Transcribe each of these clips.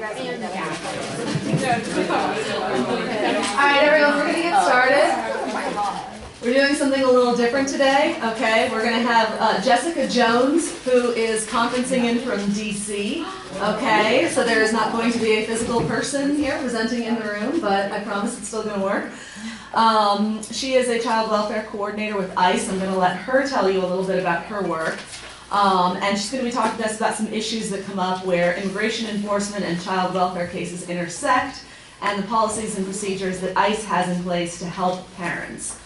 Alright everyone, we're going to get started. We're doing something a little different today, okay? We're going to have Jessica Jones, who is conferencing in from DC, okay? So there is not going to be a physical person here presenting in the room, but I promise it's still going to work. She is a child welfare coordinator with ICE. I'm going to let her tell you a little bit about her work. And she's going to be talking to us about some issues that come up where immigration enforcement and child welfare cases intersect, and the policies and procedures that ICE has in place to help parents.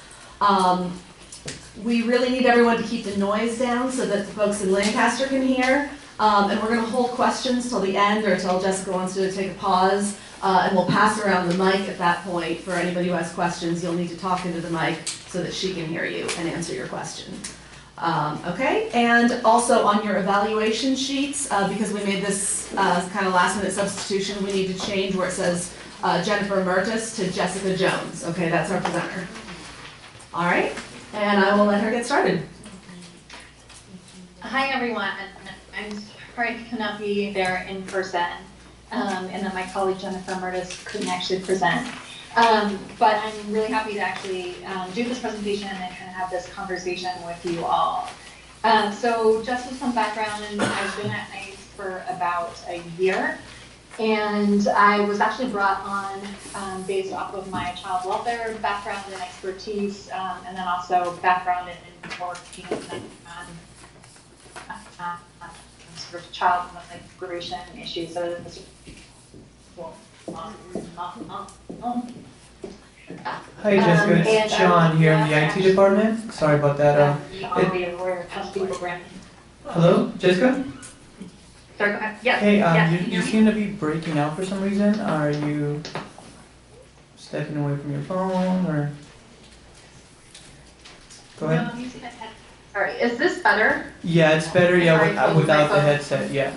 We really need everyone to keep the noise down so that the folks in Lancaster can hear. And we're going to hold questions till the end or till Jessica wants to take a pause. And we'll pass around the mic at that point for anybody who has questions. You'll need to talk into the mic so that she can hear you and answer your question. Okay, and also on your evaluation sheets, because we made this kind of last minute substitution, we need to change where it says Jennifer Mertis to Jessica Jones. Okay, that's our presenter. All right, and I will let her get started. Hi everyone, I'm sorry I could not be there in person, and then my colleague Jennifer Mertis couldn't actually present. But I'm really happy to actually do this presentation and kind of have this conversation with you all. So just with some background, I've been at ICE for about a year, and I was actually brought on based off of my child welfare background and expertise, and then also background in working on sort of child migration issues. So this Hi Jessica, it's John here in the IT department. Sorry about that. Hello, Jessica? Sorry, go ahead. Yes. Hey, yes, you seem to be breaking out for some reason. Are you stepping away from your phone or? Go ahead. No, I'm using a headset. Sorry, is this better? Yeah, it's better. Yeah, without the headset. Yeah.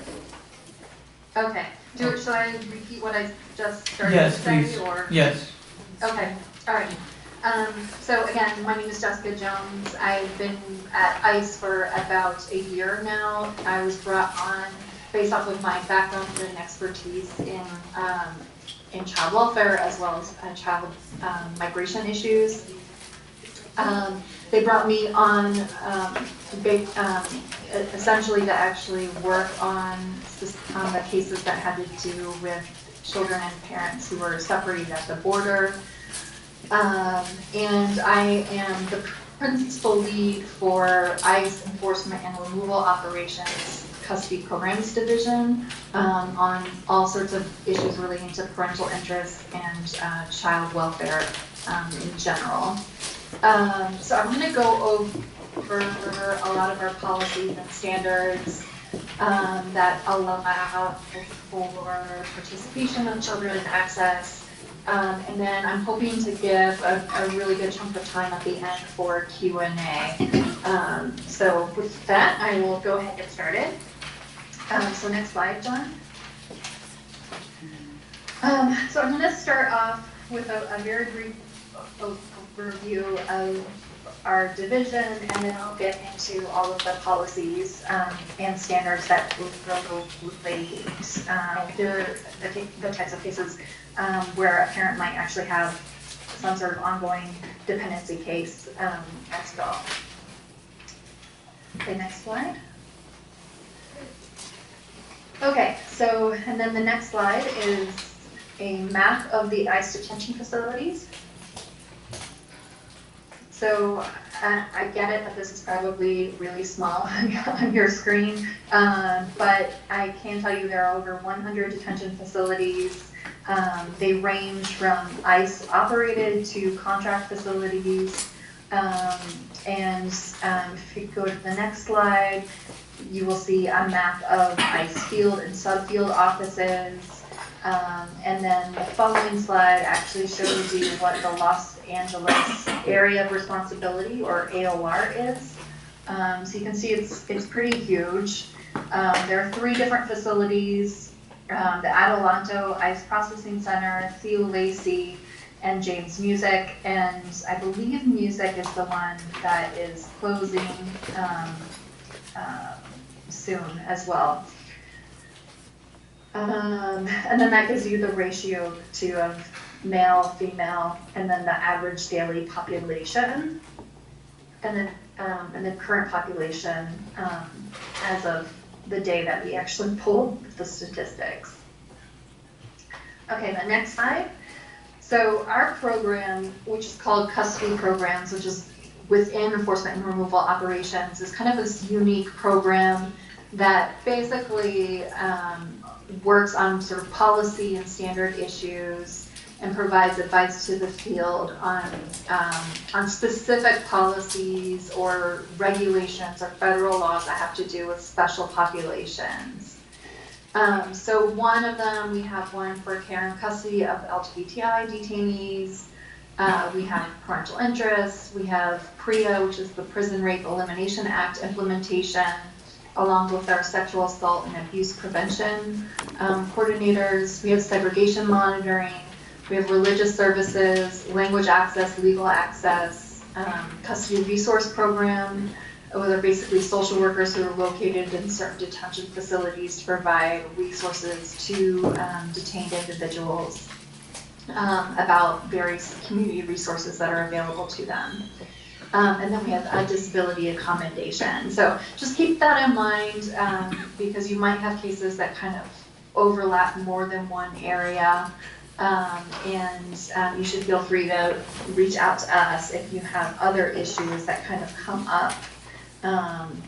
Okay. Should I repeat what I just started Yes, to say? please. Or? Yes. Okay. All right. So again, my name is Jessica Jones. I've been at ICE for about a year now. I was brought on based off of my background and expertise in child welfare as well as child migration issues. They brought me on essentially to actually work on the cases that had to do with children and parents who were separated at the border. And I am the principal lead for ICE Enforcement and Removal Operations Custody Programs Division on all sorts of issues relating to parental interests and child welfare in general. So I'm going to go over a lot of our policies and standards that allow for participation of children and access. And then I'm hoping to give a really good chunk of time at the end for Q&A. So with that, I will go ahead and get started. So next slide, John. So I'm going to start off with a very brief overview of our division, and then I'll get into all of the policies and standards that relate to the types of cases where a parent might actually have some sort of ongoing dependency case as well. Okay, next slide. Okay, so, and then the next slide is a map of the ICE detention facilities. So I get it that this is probably really small on your screen, but I can tell you there are over 100 detention facilities. They range from ICE operated to contract facilities. And if you go to the next slide, you will see a map of ICE field and subfield offices. And then the following slide actually shows you what the Los Angeles Area of Responsibility, or AOR, is. So you can see it's pretty huge. There are 3 different facilities: the Adelanto ICE Processing Center, Theo Lacey, and James Music. And I believe Music is the one that is closing soon as well. And then that gives you the ratio too of male, female, and then the average daily population, and the current population as of the day that we actually pulled the statistics. Okay, the next slide. So our program, which is called Custody Programs, which is within enforcement and removal operations, is kind of this unique program that basically works on sort of policy and standard issues and provides advice to the field on specific policies or regulations or federal laws that have to do with special populations. So one of them, we have one for care and custody of LGBTI detainees. We have parental interests. We have PREA, which is the Prison Rape Elimination Act implementation, along with our sexual assault and abuse prevention coordinators. We have segregation monitoring. We have religious services, language access, legal access, custody resource program, where they're basically social workers who are located in certain detention facilities to provide resources to detained individuals about various community resources that are available to them. And then we have a disability accommodation. So just keep that in mind because you might have cases that kind of overlap more than one area. And you should feel free to reach out to us if you have other issues that kind of come up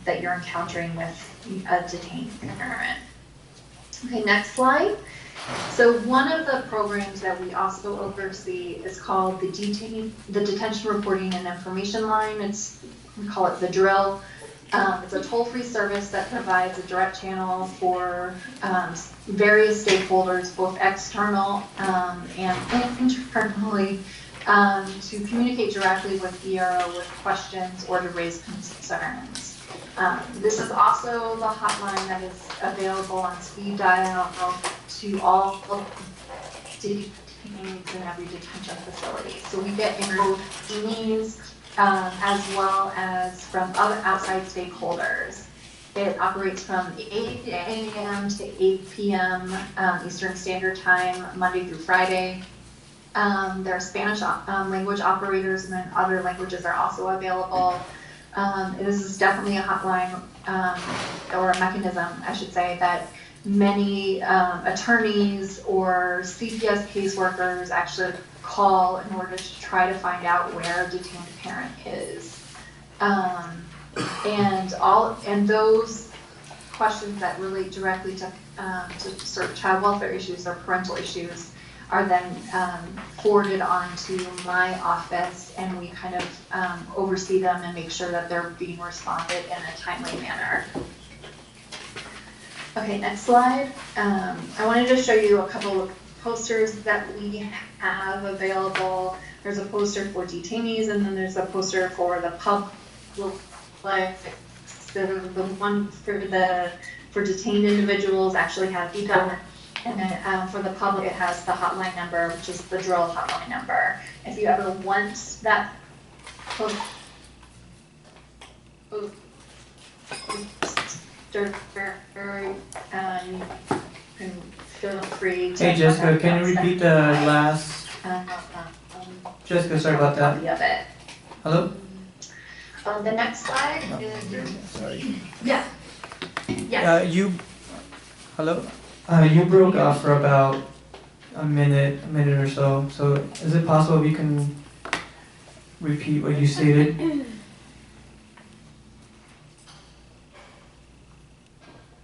that you're encountering with a detained parent. Okay, next slide. So one of the programs that we also oversee is called the Detention Reporting and Information Line. We call it the DRILL. It's a toll-free service that provides a direct channel for various stakeholders, both external and internally, to communicate directly with ERO with questions or to raise concerns. This is also the hotline that is available on speed dial to all detainees in every detention facility. So we get enrolled detainees as well as from other outside stakeholders. It operates from 8 a.m. to 8 p.m. Eastern Standard Time, Monday through Friday. There are Spanish language operators, and then other languages are also available. This is definitely a hotline or a mechanism, I should say, that many attorneys or CPS caseworkers actually call in order to try to find out where a detained parent is. And those questions that relate directly to sort of child welfare issues or parental issues are then forwarded on to my office, and we kind of oversee them and make sure that they're being responded in a timely manner. Okay, next slide. I wanted to show you a couple of posters that we have available. There's a poster for detainees, and then there's a poster for the public. The one for detained individuals actually have EPUB, and then for the public it has the hotline number, which is the DRILL hotline number. If you ever want that poster, you can feel free to. Hey Jessica, can you repeat the last? Jessica, sorry about that. Copy of it. Hello? The next slide is. Sorry. Yeah. Yes. Hello? You broke off for about a minute or so. So is it possible if you can repeat what you stated?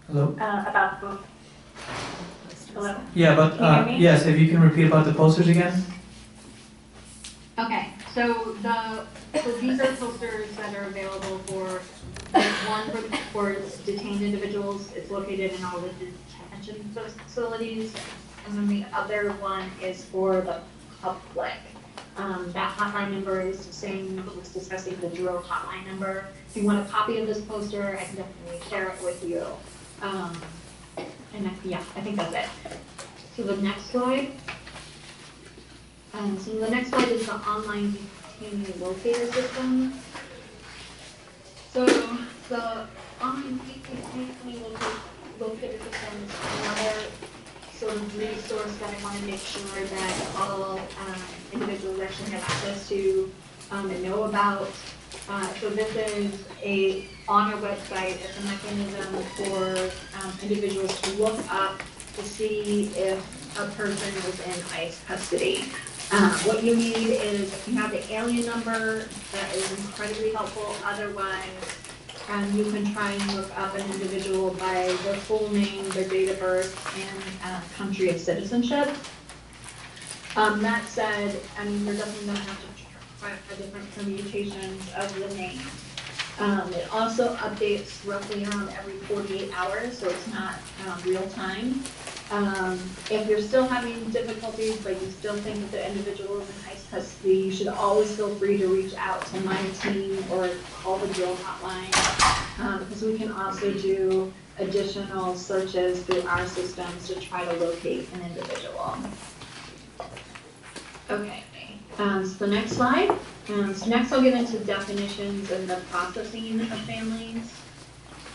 Hello? About the. Hello. Yeah, but Can you hear me? yes, if you can repeat about the posters again. Okay, so these are posters that are available for, one for detained individuals. It's located in all the detention facilities, and then the other one is for the public. That hotline number is the same as discussing the DRILL hotline number. If you want a copy of this poster, I can definitely share it with you. I think that's it. So the next slide. So the next slide is the online detainee locator system. So the online detainee locator system is another sort of resource that I want to make sure that all individuals actually have access to and know about. So this is on our website, it's a mechanism for individuals to look up to see if a person is in ICE custody. What you need is, if you have the alien number, that is incredibly helpful. Otherwise, you can try and look up an individual by their full name, their date of birth, and country of citizenship. That said, I mean, you're definitely going to have to try different permutations of the name. It also updates roughly around every 48 hours, so it's not real time. If you're still having difficulties, but you still think that the individual is in ICE custody, you should always feel free to reach out to my team or call the jail hotline, because we can also do additional searches through our systems to try to locate an individual. Okay, so the next slide. So next I'll get into definitions and the processing of families.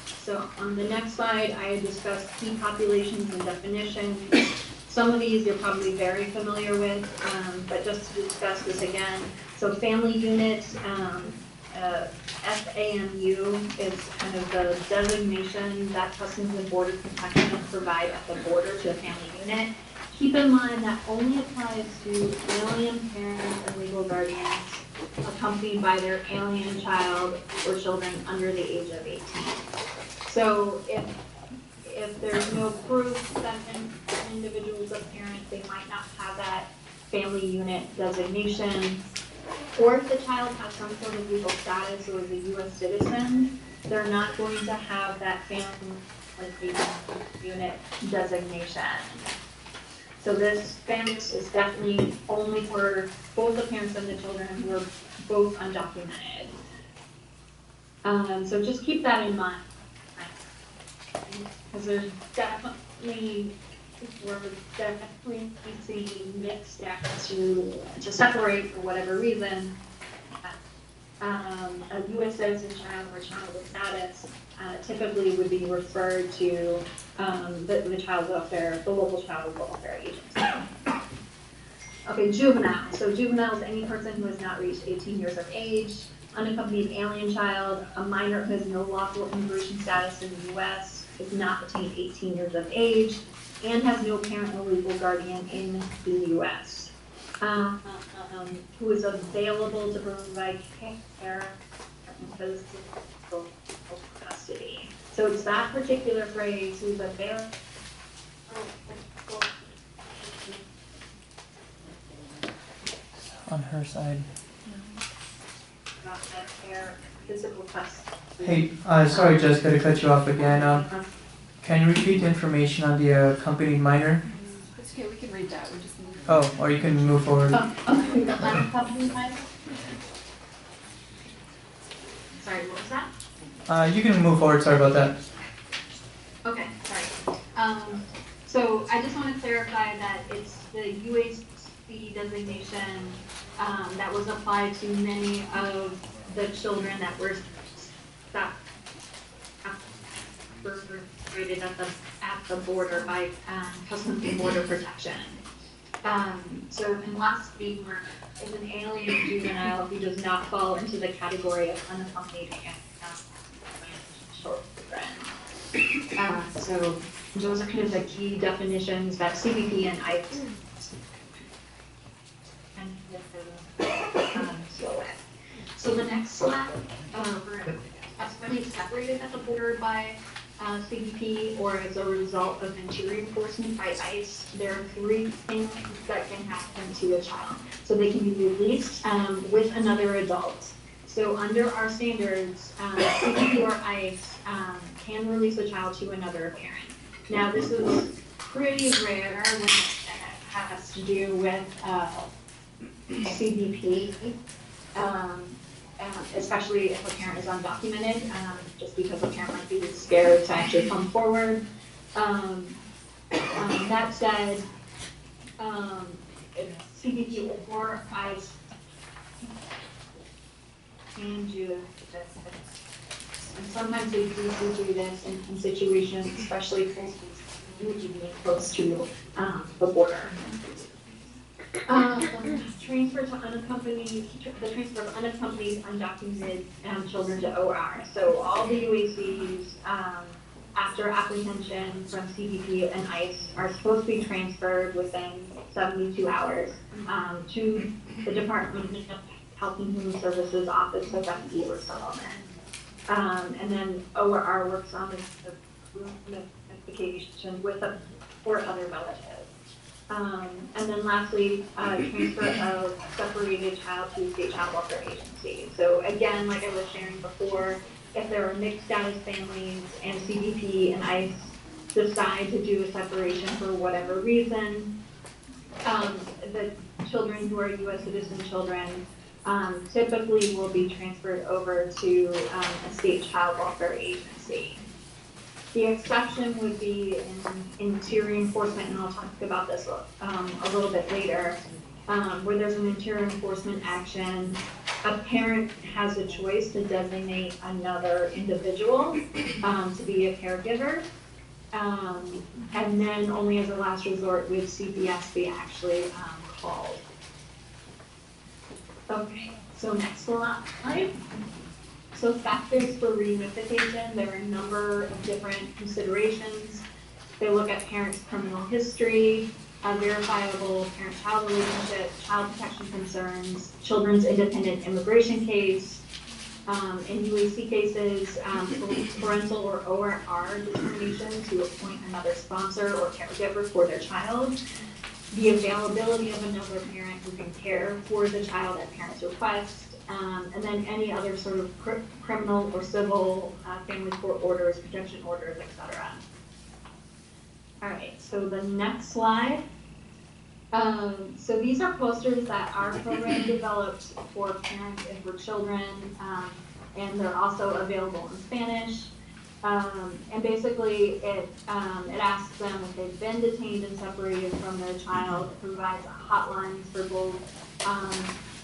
So on the next slide, I discussed key populations and definitions. Some of these you're probably very familiar with, but just to discuss this again. So family unit, FAMU is kind of the designation that Customs and Border Protection provide at the border to a family unit. Keep in mind that only applies to alien parents and legal guardians accompanied by their alien child or children under the age of 18. So if there's no proof that an individual is a parent, they might not have that family unit designation. Or if the child has some sort of legal status or is a U.S. citizen, they're not going to have that family unit designation. So this family is definitely only for both the parents and the children who are both undocumented. So just keep that in mind. Because we're definitely seeing mixed status to separate for whatever reason. A U.S. citizen child or child with status typically would be referred to the child welfare, the local child welfare agency. Okay, juvenile. So juvenile is any person who has not reached 18 years of age, unaccompanied alien child, a minor who has no lawful immigration status in the U.S., has not attained 18 years of age, and has no parent or legal guardian in the U.S. Who is available to provide care in physical custody. So it's that particular phrase, who's available On her side. care, physical custody. Hey, sorry Jessica to cut you off again. Can you repeat the information on the accompanied minor? It's okay, we can read that, we just need. Oh, or you can move forward. Okay, the unaccompanied minor? Sorry, what was that? You can move forward, sorry about that. Okay, sorry. So I just want to clarify that it's the UHC designation that was applied to many of the children that were rated at the border by Customs and Border Protection. So unless we were is an alien juvenile who does not fall into the category of unaccompanied children. So those are kind of the key definitions that CBP and ICE So the next slide, that's really separated at the border by CBP or as a result of interior enforcement by ICE. There are three things that can happen to a child. So they can be released with another adult. So under our standards, CBP or ICE can release a child to another parent. Now this is pretty rare when it has to do with CBP. Especially if a parent is undocumented, just because a parent might be scared to actually come forward. That said, if CBP or ICE can do this, and sometimes they do this in situations, especially would be being close to the border. Transfer to unaccompanied, the transfer of unaccompanied, undocumented children to OR. So all the UACs, after apprehension from CBP and ICE, are supposed to be transferred within 72 hours to the Department of Health and Human Services Office of Refugee Resettlement. And then OR works on the reunification with a or other relatives. And then lastly, transfer of separated child to state child welfare agency. So again, like I was sharing before, if there are mixed status families and CBP and ICE decide to do a separation for whatever reason, the children who are U.S. citizen children typically will be transferred over to a state child welfare agency. The exception would be in interior enforcement, and I'll talk about this a little bit later, where there's an interior enforcement action. A parent has a choice to designate another individual to be a caregiver, and then only as a last resort would CPS be actually called. Okay, so next slide. So factors for reunification, there are a number of different considerations. They look at parents' criminal history, verifiable parent-child relationship, child protection concerns, children's independent immigration case, in UAC cases, parental or OR determination to appoint another sponsor or caregiver for their child, the availability of another parent who can care for the child at parent's request, and then any other sort of criminal or civil family court orders, protection orders, etc. All right, so the next slide. So these are posters that our program developed for parents and for children, and they're also available in Spanish. And basically, it asks them if they've been detained and separated from their child. It provides hotlines for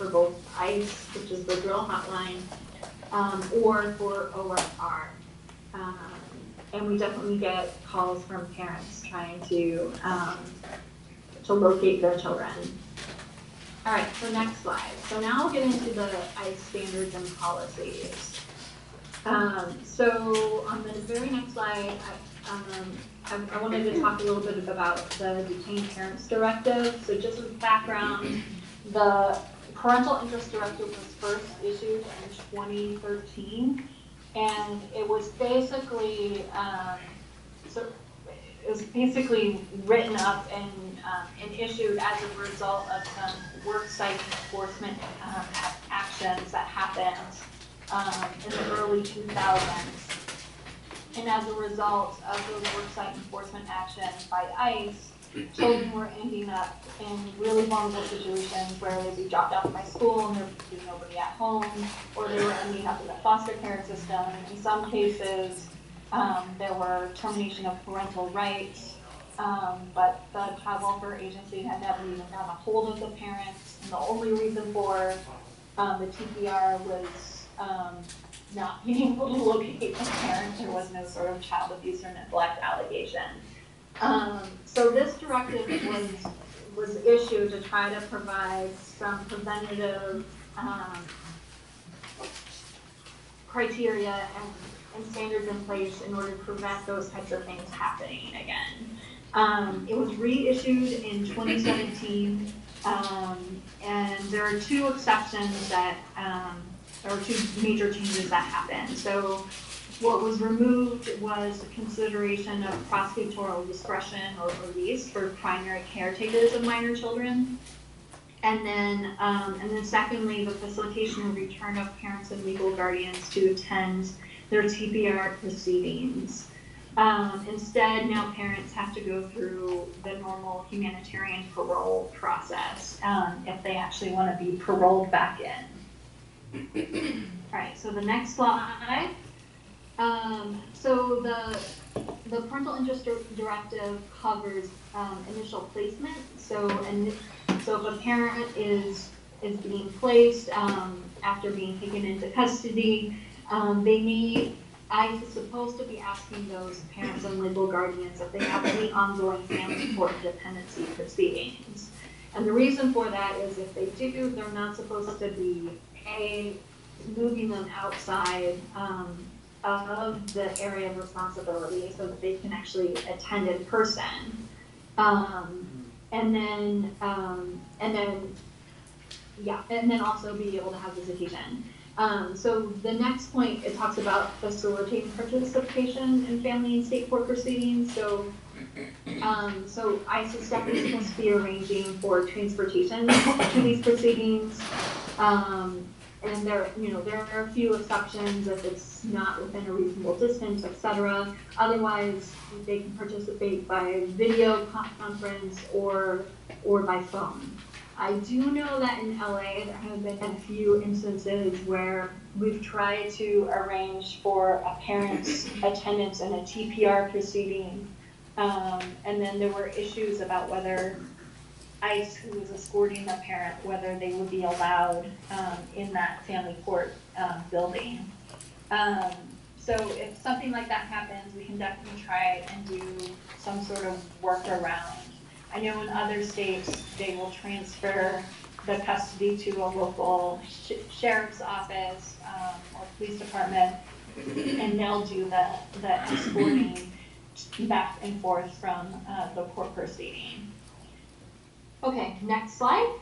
both ICE, which is the drill hotline, or for OR. And we definitely get calls from parents trying to locate their children. All right, so next slide. So now I'll get into the ICE standards and policies. So on the very next slide, I wanted to talk a little bit about the Detained Parents Directive. So just as background, the Parental Interest Directive was first issued in 2013, and it was basically written up and issued as a result of some worksite enforcement actions that happened in the early 2000s. And as a result of those worksite enforcement actions by ICE, children were ending up in really vulnerable situations where they'd be dropped off by school and there'd be nobody at home, or they were ending up in the foster care system. In some cases, there were termination of parental rights, but the child welfare agency had never even gotten a hold of the parents, and the only reason for the TPR was not being able to locate the parents. There was no sort of child abuse or neglect allegation. So this directive was issued to try to provide some preventative criteria and standards in place in order to prevent those types of things happening again. It was reissued in 2017, and there are two exceptions that, or two major changes that happened. So what was removed was consideration of prosecutorial discretion or release for primary caretakers of minor children. And then secondly, the facilitation and return of parents and legal guardians to attend their TPR proceedings. Instead, now parents have to go through the normal humanitarian parole process if they actually want to be paroled back in. All right, so the next slide. So the Parental Interest Directive covers initial placement. So if a parent is being placed after being taken into custody, they need ICE is supposed to be asking those parents and legal guardians if they have any ongoing family court dependency proceedings. And the reason for that is if they do, they're not supposed to be moving them outside of the area of responsibility so that they can actually attend in person. And then also be able to have visitation. So the next point, it talks about facilitating participation in family and state court proceedings. So ICE is definitely supposed to be arranging for transportation to these proceedings. And there are a few exceptions if it's not within a reasonable distance, etc. Otherwise, they can participate by video conference or by phone. I do know that in LA, there have been a few instances where we've tried to arrange for a parent's attendance in a TPR proceeding, and then there were issues about whether ICE, who was escorting the parent, whether they would be allowed in that family court building. So if something like that happens, we can definitely try and do some sort of workaround. I know in other states, they will transfer the custody to a local sheriff's office or police department, and they'll do the escorting back and forth from the court proceeding. Okay, next slide.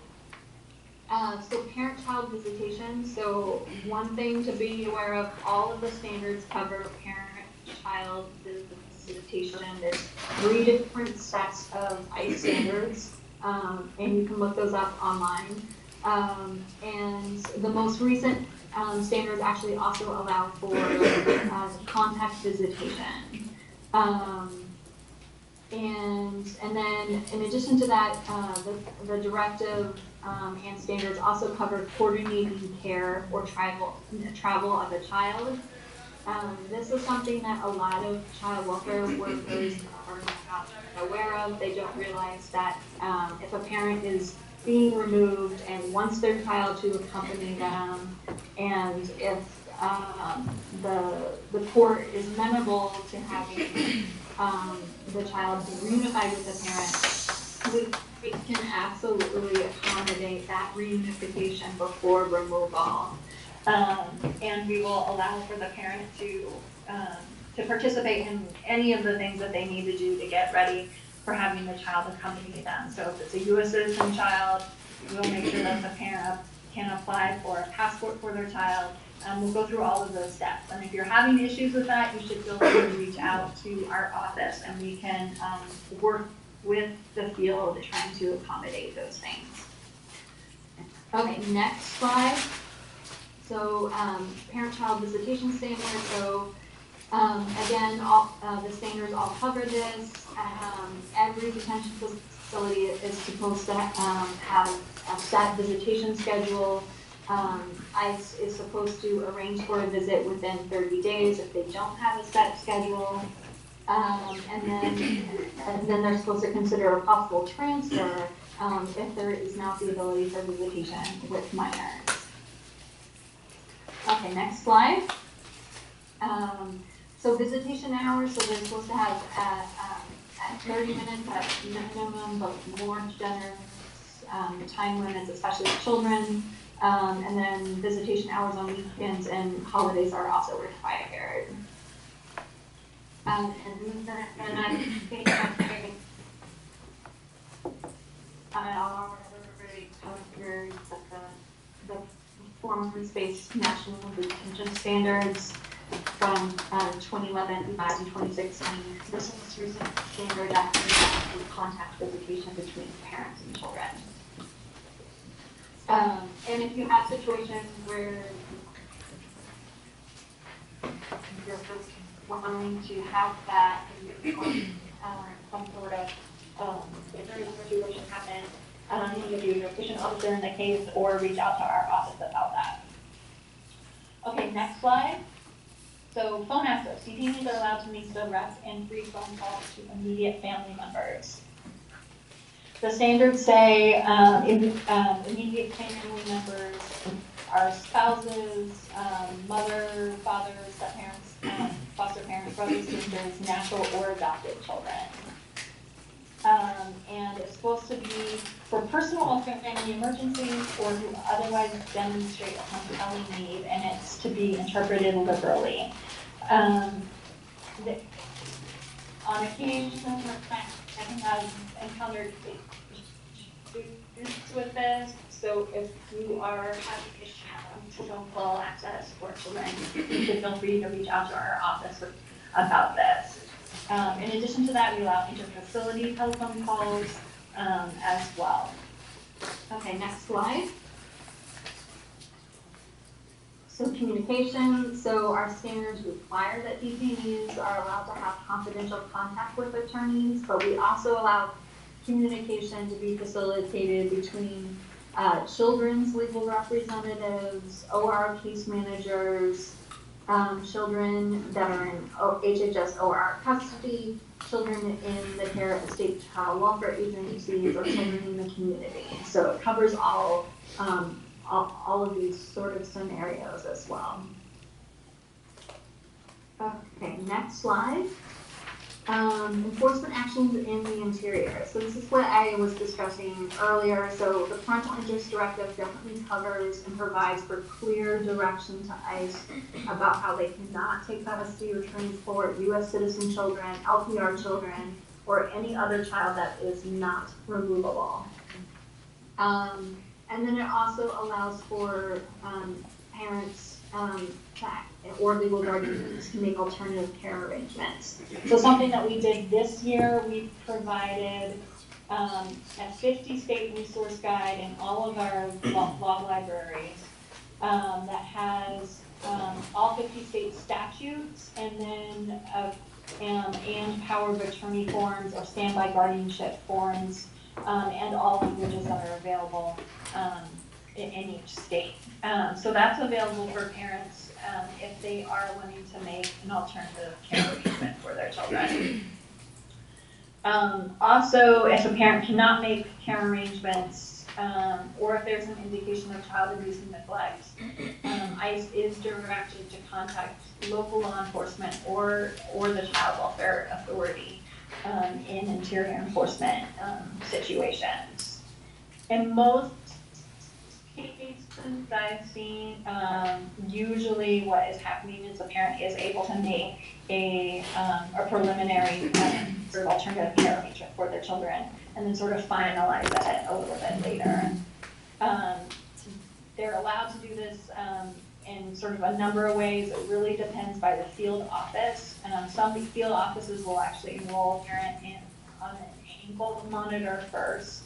So parent-child visitation. So one thing to be aware of, all of the standards cover parent-child visitation. There's 3 different sets of ICE standards, and you can look those up online. And the most recent standards actually also allow for contact visitation. And then in addition to that, the directive and standards also cover coordinating care or travel of a child. This is something that a lot of child welfare workers are not aware of. They don't realize that if a parent is being removed and wants their child to accompany them, and if the court is amenable to having the child be reunified with the parent, we can absolutely accommodate that reunification before removal. And we will allow for the parent to participate in any of the things that they need to do to get ready for having the child accompany them. So if it's a U.S. citizen child, we'll make sure that the parent can apply for a passport for their child. We'll go through all of those steps. And if you're having issues with that, you should feel free to reach out to our office, and we can work with the field trying to accommodate those things. Okay, next slide. So parent-child visitation standards. So again, the standards all cover this. Every detention facility is supposed to have a set visitation schedule. ICE is supposed to arrange for a visit within 30 days if they don't have a set schedule. And then they're supposed to consider a possible transfer if there is not the ability for visitation with minors. Okay, next slide. So visitation hours, so they're supposed to have at 30 minutes at minimum, but more generous time limits, especially with children. And then visitation hours on weekends and holidays are also required. And I think I already covered the performance-based national detention standards from 2011 to 2016. This is recent standard that includes contact visitation between parents and children. And if you have situations where you're wanting to have that, some sort of, if there is a situation happen, you can do your patient officer in the case or reach out to our office about that. Okay, next slide. So phone access. Detainees are allowed to make direct and free phone calls to immediate family members. The standards say immediate family members are spouses, mother, father, step-parents, foster parents, brothers, sisters, natural or adopted children. And it's supposed to be for personal or family emergencies or who otherwise demonstrate a compelling need, and it's to be interpreted liberally. On occasion, I have encountered issues with this, so if you are having issues with full access for children, you should feel free to reach out to our office about this. In addition to that, we allow inter-facility telephone calls as well. Okay, next slide. So communication, so our standards require that detainees are allowed to have confidential contact with attorneys, but we also allow communication to be facilitated between children's legal representatives, OR case managers, children that are in HHS OR custody, children in the care of state child welfare agencies, or children in the community. So it covers all of these sort of scenarios as well. Okay, next slide. Enforcement actions in the interior. So this is what I was discussing earlier. So the Parental Interest Directive definitely covers and provides for clear direction to ICE about how they cannot take custody or transport U.S. citizen children, LPR children, or any other child that is not removable. And then it also allows for parents or legal guardians to make alternative care arrangements. So something that we did this year, we provided a 50 state resource guide in all of our law libraries that has all 50 state statutes and then and power of attorney forms or standby guardianship forms and all languages that are available in each state. So that's available for parents if they are wanting to make an alternative care arrangement for their children. Also, if a parent cannot make care arrangements or if there's an indication of child abuse and neglect, ICE is directed to contact local law enforcement or the Child Welfare Authority in interior enforcement situations. In most cases I've seen, usually what is happening is the parent is able to make a preliminary sort of alternative care arrangement for their children and then sort of finalize it a little bit later. They're allowed to do this in sort of a number of ways. It really depends by the field office. Some field offices will actually enroll a parent on an ankle monitor first,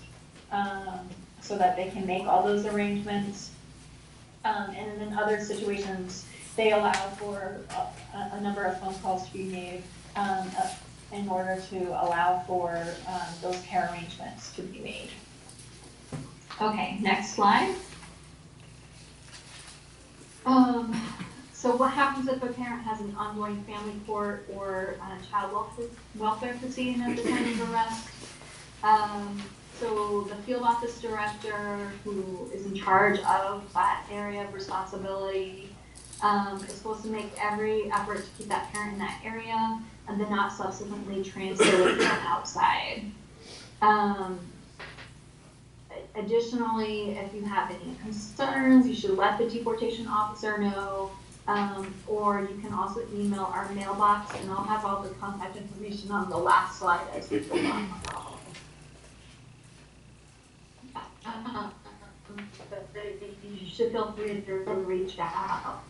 so that they can make all those arrangements. And in other situations, they allow for a number of phone calls to be made in order to allow for those care arrangements to be made. Okay, next slide. So what happens if a parent has an ongoing family court or child welfare proceeding at the time of arrest? So the field office director, who is in charge of that area of responsibility, is supposed to make every effort to keep that parent in that area and then not subsequently transfer the parent outside. Additionally, if you have any concerns, you should let the deportation officer know, or you can also email our mailbox, and I'll have all the contact information on the last slide as we go on. You should feel free to reach out.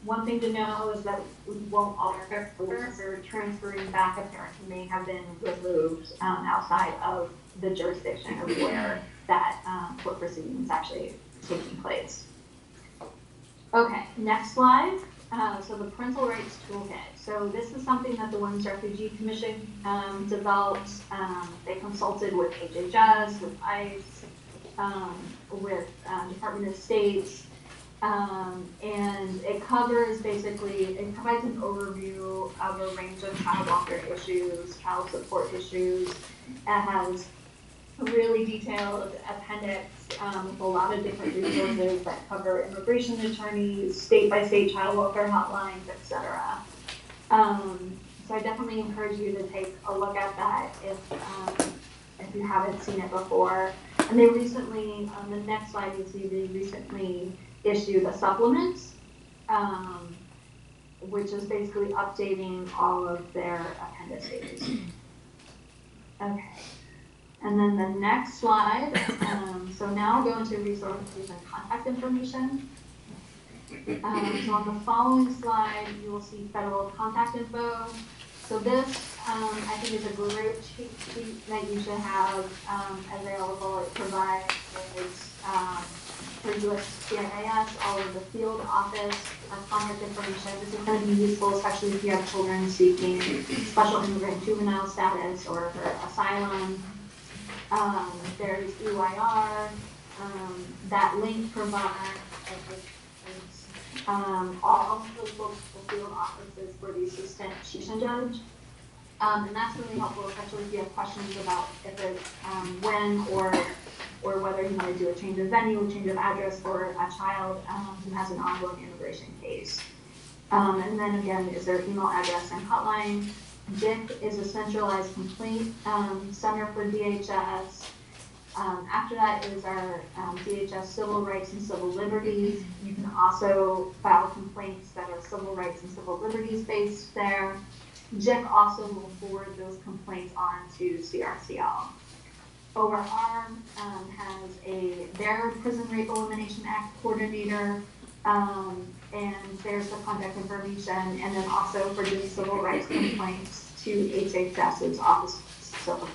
One thing to know is that we won't alter for transferring back a parent who may have been removed outside of the jurisdiction of where that court proceeding is actually taking place. Okay, next slide. So the parental rights toolkit. So this is something that the Women's Refugee Commission developed. They consulted with HHS, with ICE, with Department of State, and it covers basically, it provides an overview of a range of child welfare issues, child support issues. It has a really detailed appendix with a lot of different resources that cover immigration attorneys, state-by-state child welfare hotlines, etc. So I definitely encourage you to take a look at that if you haven't seen it before. And they recently, on the next slide, you see they recently issued a supplement, which is basically updating all of their appendices. Okay. And then the next slide, so now I'll go into resources and contact information. So on the following slide, you will see federal contact info. So this, I think, is a great cheat sheet that you should have available. It provides for USCIS, all of the field office contact information. This is going to be useful, especially if you have children seeking special immigrant juvenile status or asylum. There's EYR. That link provides all of the local field offices for the assistant chief judge. And that's really helpful, especially if you have questions about if it's when or whether you want to do a change of venue, change of address for a child who has an ongoing immigration case. And then again, is their email address and hotline. DIC is a centralized complaint center for DHS. After that is our DHS civil rights and civil liberties. You can also file complaints that are civil rights and civil liberties based there. JIC also will forward those complaints on to CRCL. ORR has their Prison Rape Elimination Act coordinator, and there's the contact information, and then also for doing civil rights complaints to HHS's Office of Civil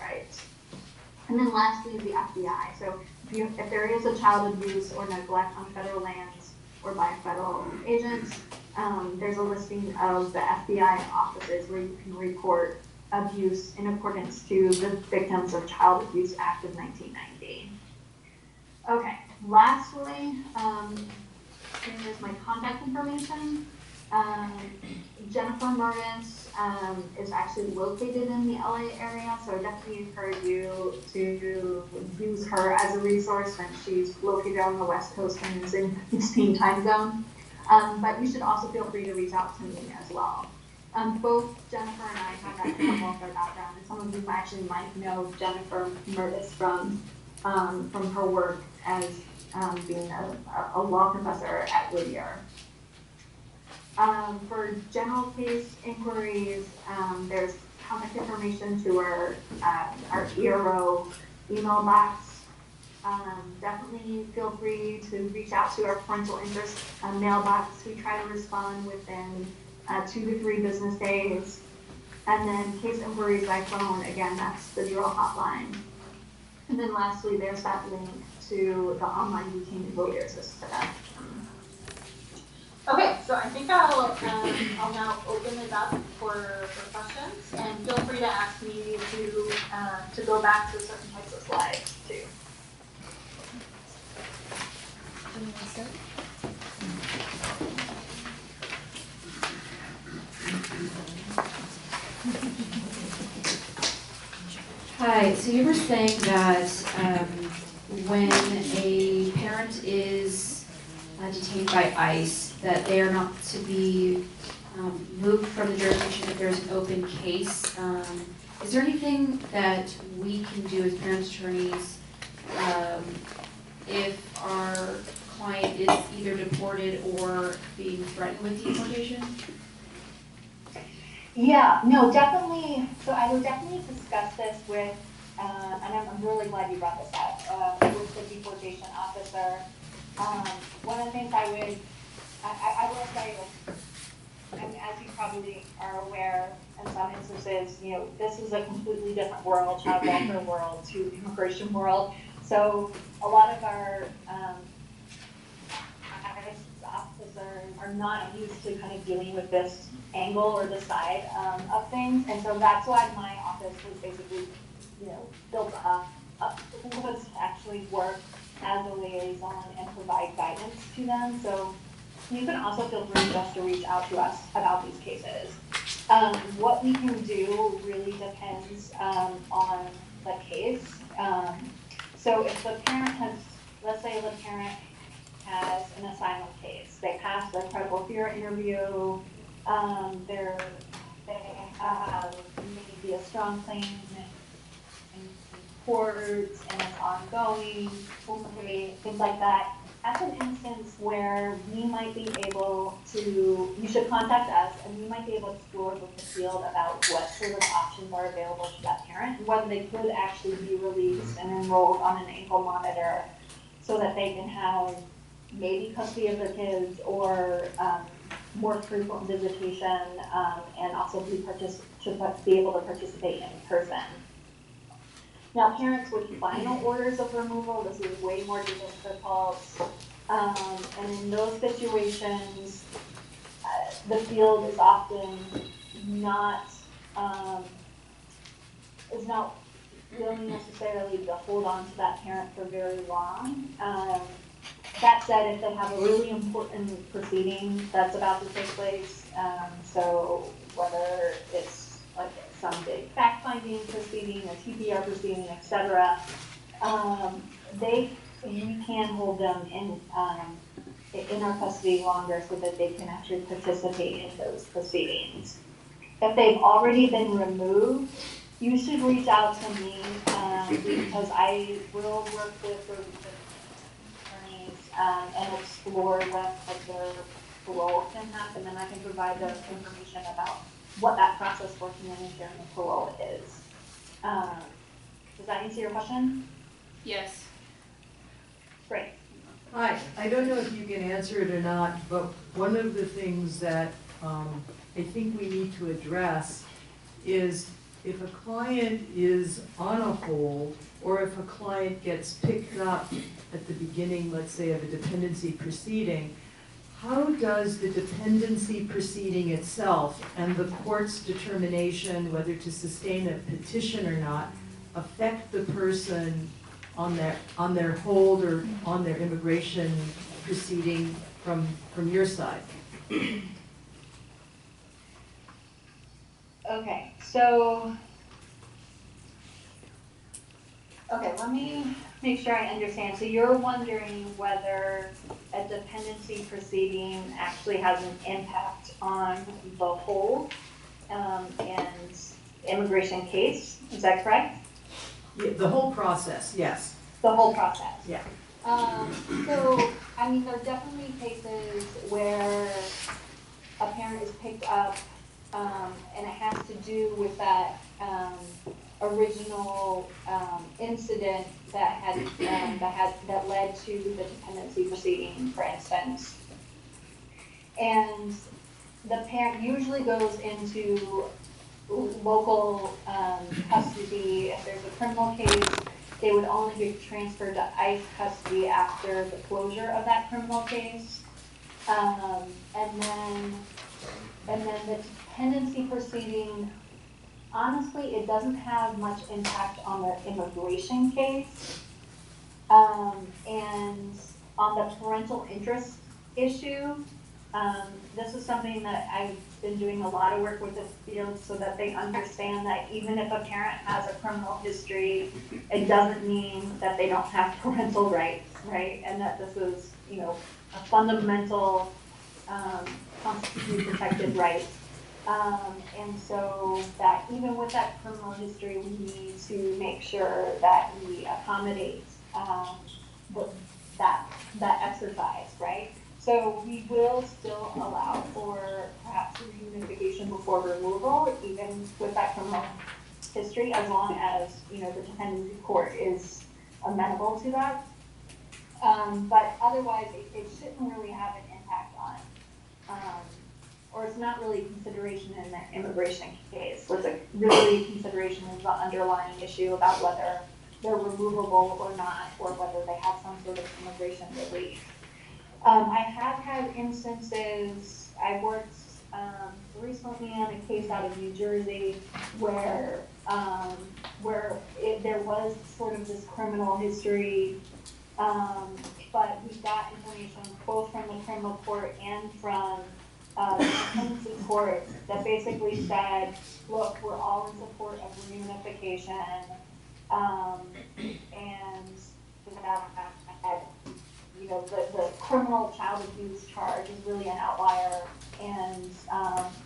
Rights. And then lastly is the FBI. So if there is a child abuse or neglect on federal lands or by federal agents, there's a listing of the FBI offices where you can report abuse in accordance to the Victims of Child Abuse Act of 1990. Okay, lastly, here's my contact information. Jennifer Mertens is actually located in the LA area, so I definitely encourage you to use her as a resource when she's located on the West Coast and is in the same time zone. But you should also feel free to reach out to me as well. Both Jennifer and I have that criminal welfare background, and some of you actually might know Jennifer Mertens from her work as being a law professor at Whittier. For general case inquiries, there's contact information to our ERO email box. Definitely feel free to reach out to our parental interest mailbox. We try to respond within 2 to 3 business days. And then case inquiries by phone, again, that's the drill hotline. And then lastly, there's that link to the online detained lawyer system. Okay, so I think I'll now open it up for questions, and feel free to ask me to go back to certain types of slides too. Hi, so you were saying that when a parent is detained by ICE, that they are not to be moved from the jurisdiction if there's an open case. Is there anything that we can do as parent attorneys if our client is either deported or being threatened with deportation? Yeah, no, definitely. So I would definitely discuss this with, and I'm really glad you brought this up, with the deportation officer. One of the things I will say, and as you probably are aware, in some instances, this is a completely different world, child welfare world to immigration world. So a lot of our officers are not used to kind of dealing with this angle or the side of things, and so that's why my office was basically, built up was to actually work as a liaison and provide guidance to them. So you can also feel free just to reach out to us about these cases. What we can do really depends on the case. So if the parent has, let's say the parent has an asylum case, they pass their credible fear interview, they have maybe a strong claim in courts and it's ongoing, things like that. That's an instance where we might be able to, you should contact us and we might be able to explore with the field about what sort of options are available to that parent and whether they could actually be released and enrolled on an ankle monitor so that they can have maybe custody of their kids or more frequent visitation and also be able to participate in person. Now, parents with final orders of removal, this is way more difficult. And in those situations, the field is often not willing necessarily to hold on to that parent for very long. That said, if they have a really important proceeding that's about to take place, so whether it's like some big fact-finding proceeding, a TPR proceeding, etc., we can hold them in our custody longer so that they can actually participate in those proceedings. If they've already been removed, you should reach out to me because I will work with the attorneys and explore what their parole can happen, and I can provide the information about what that process for community-sharing parole is. Does that answer your question? Yes. Great. Hi, I don't know if you can answer it or not, but one of the things that I think we need to address is if a client is on a hold or if a client gets picked up at the beginning, let's say, of a dependency proceeding, how does the dependency proceeding itself and the court's determination whether to sustain a petition or not affect the person on their hold or on their immigration proceeding from your side? Okay, so, let me make sure I understand. So you're wondering whether a dependency proceeding actually has an impact on the hold and immigration case, is that correct? Yeah, the whole process, yes. The whole process? Yeah. So, I mean, there are definitely cases where a parent is picked up and it has to do with that original incident that led to the dependency proceeding, for instance. And the parent usually goes into local custody. If there's a criminal case, they would only be transferred to ICE custody after the closure of that criminal case. And then the dependency proceeding, honestly, it doesn't have much impact on the immigration case. And on the parental interest issue, this is something that I've been doing a lot of work with the field so that they understand that even if a parent has a criminal history, it doesn't mean that they don't have parental rights, right? And that this is, a fundamental constitutionally protected right. And so that even with that criminal history, we need to make sure that we accommodate that exercise, right? So we will still allow for perhaps reunification before removal, even with that criminal history, as long as, the dependency court is amenable to that. But otherwise, it shouldn't really have an impact on, or it's not really consideration in the immigration case. What's a really consideration is the underlying issue about whether they're removable or not, or whether they have some sort of immigration relief. I have had instances, I worked recently on a case out of New Jersey where there was sort of this criminal history, but we got information both from the criminal court and from the dependency court that basically said, look, we're all in support of reunification, and the criminal child abuse charge is really an outlier, and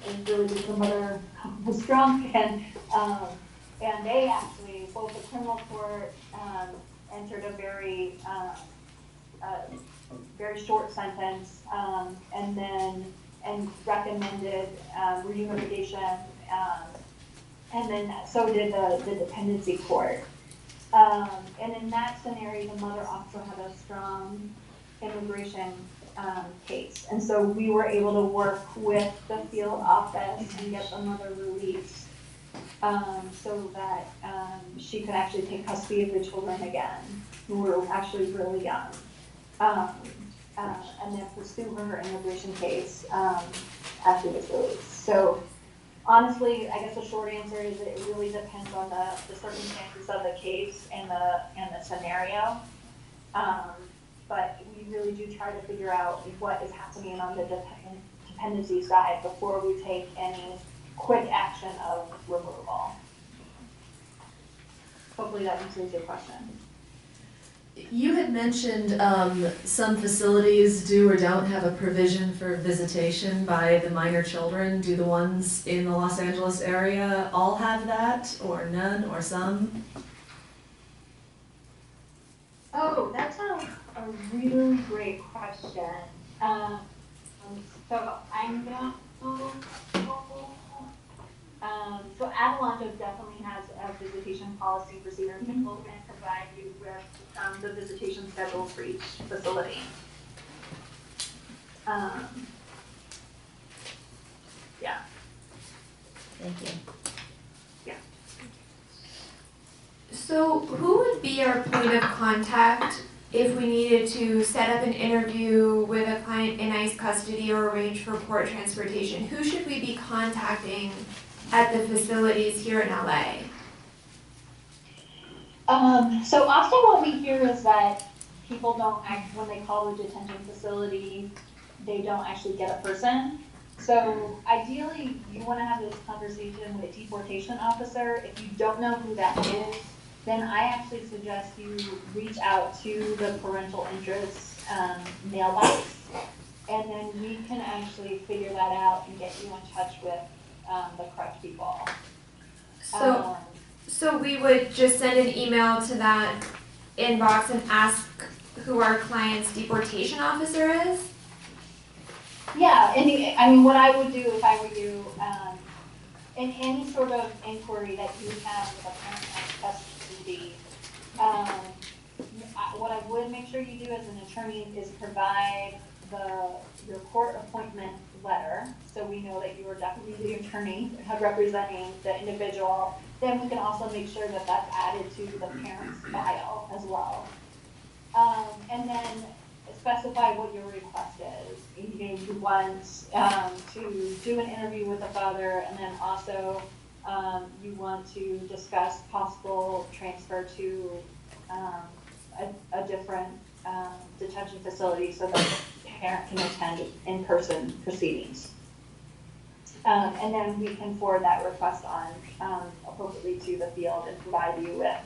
it really because the mother was drunk, and they actually, both the criminal court entered a very short sentence, and recommended reunification, and then so did the dependency court. And in that scenario, the mother also had a strong immigration case. And so we were able to work with the field office and get the mother released, so that she could actually take custody of the children again, who were actually really young, and then pursue her immigration case after this release. So honestly, I guess the short answer is it really depends on the circumstances of the case and the scenario. But we really do try to figure out what is happening on the dependency side before we take any quick action of removal. Hopefully that answers your question. You had mentioned some facilities do or don't have a provision for visitation by the minor children. Do the ones in the Los Angeles area all have that, or none, or some? Oh, that's a really great question. So I know, so Adelanto definitely has a visitation policy procedure, and we'll provide you with the visitation schedule for each facility. Yeah. Thank you. Yeah. So who would be our point of contact if we needed to set up an interview with a client in ICE custody or arrange for court transportation? Who should we be contacting at the facilities here in LA? So often what we hear is that people don't act, when they call the detention facility, they don't actually get a person. So ideally, you want to have this conversation with a deportation officer. If you don't know who that is, then I actually suggest you reach out to the parental interest mailbox, and then we can actually figure that out and get you in touch with the correct people. So we would just send an email to that inbox and ask who our client's deportation officer is? Yeah, I mean, what I would do if I were you, in any sort of inquiry that you have with a parent in custody, what I would make sure you do as an attorney is provide your court appointment letter, so we know that you are definitely the attorney representing the individual. Then we can also make sure that that's added to the parent's file as well. And then specify what your request is. You want to do an interview with the father, and then also you want to discuss possible transfer to a different detention facility so that the parent can attend in-person proceedings. And then we can forward that request on appropriately to the field and provide you with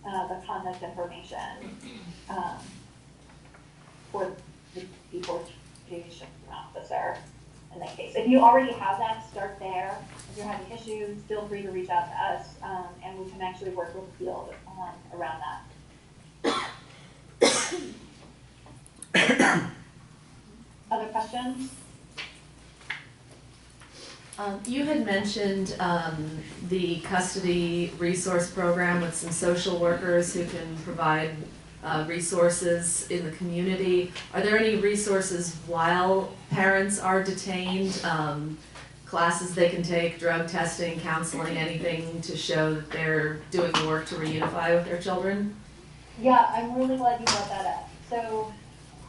the contact information for the deportation officer in that case. If you already have that, start there. If you're having issues, feel free to reach out to us, and we can actually work with the field around that. Other questions? You had mentioned the custody resource program with some social workers who can provide resources in the community. Are there any resources while parents are detained? Classes they can take, drug testing, counseling, anything to show that they're doing the work to reunify with their children? Yeah, I'm really glad you brought that up. So,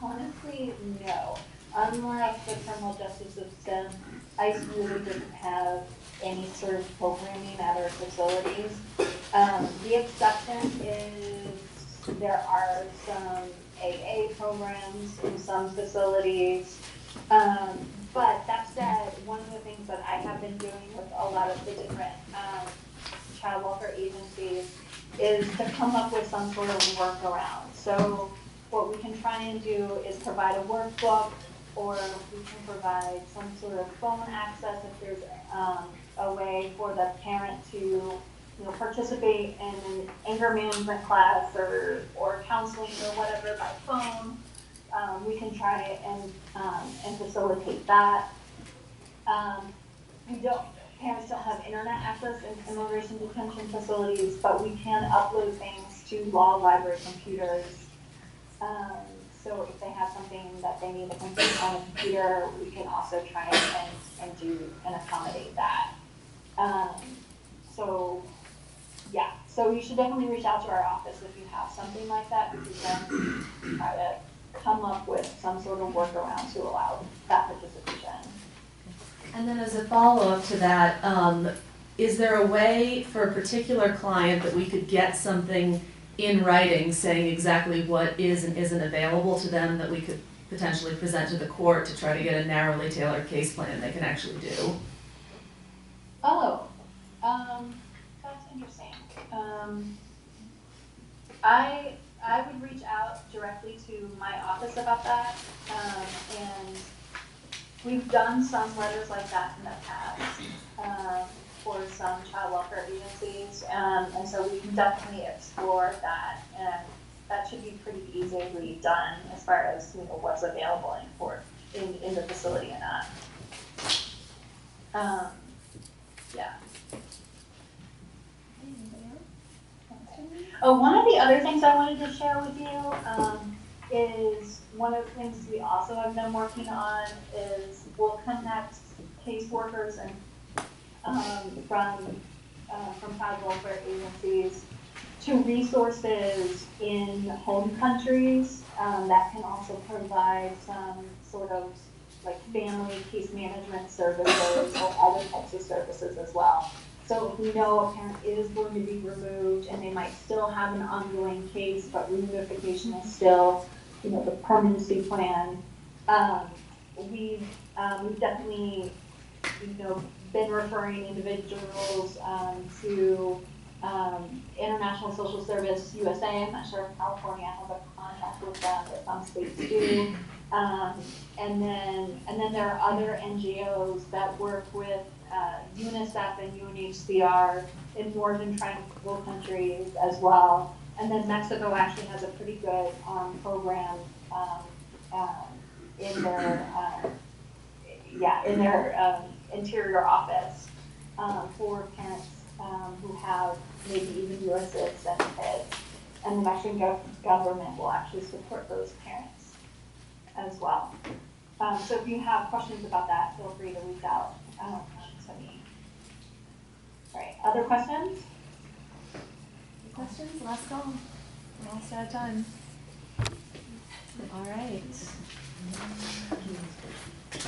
honestly, no. Unlike the criminal justice system, ICE really didn't have any sort of programming at our facilities. The exception is there are some AA programs in some facilities. But that said, one of the things that I have been doing with a lot of the different child welfare agencies is to come up with some sort of workaround. So what we can try and do is provide a workbook, or we can provide some sort of phone access if there's a way for the parent to participate in an anger management class or counseling or whatever by phone. We can try and facilitate that. Parents don't have internet access in immigration detention facilities, but we can upload things to law library computers. So if they have something that they need to complete on a computer, we can also try and do and accommodate that. So you should definitely reach out to our office if you have something like that, because we can try to come up with some sort of workaround to allow that participation. And then as a follow-up to that, is there a way for a particular client that we could get something in writing saying exactly what is and isn't available to them that we could potentially present to the court to try to get a narrowly tailored case plan they can actually do? Oh, that's interesting. I would reach out directly to my office about that, and we've done some letters like that in the past for some child welfare agencies, and so we can definitely explore that, and that should be pretty easily done as far as what's available in the facility and not. Yeah. Oh, one of the other things I wanted to share with you is one of the things we also have been working on is we'll connect caseworkers and from child welfare agencies to resources in home countries that can also provide some sort of like family case management services or other types of services as well. So if we know a parent is going to be removed and they might still have an ongoing case, but reunification is still, the permanency plan, we've definitely, been referring individuals to International Social Service USA. I'm not sure if California has a contract with them, but some states do. And then there are other NGOs that work with UNICEF and UNHCR in northern tribal countries as well. And then Mexico actually has a pretty good program in their interior office for parents who have maybe even U.S. citizen kids. And the Mexican government will actually support those parents as well. So if you have questions about that, feel free to reach out to me. All right, other questions? Questions? Last call. We're almost out of time. All right.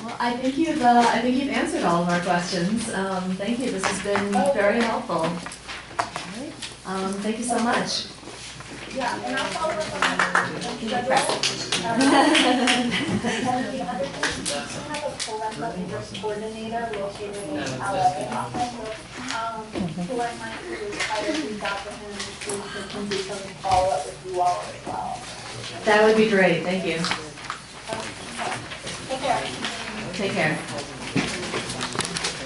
Well, I think you've answered all of our questions. Thank you. This has been very helpful. All right. Thank you so much. Yeah, and I'll follow up on that. We have a parental interest coordinator located in LA office. Who I might do try to reach out to him and see if he can do some follow up with you all as well. That would be great. Thank you. Take care. Take care.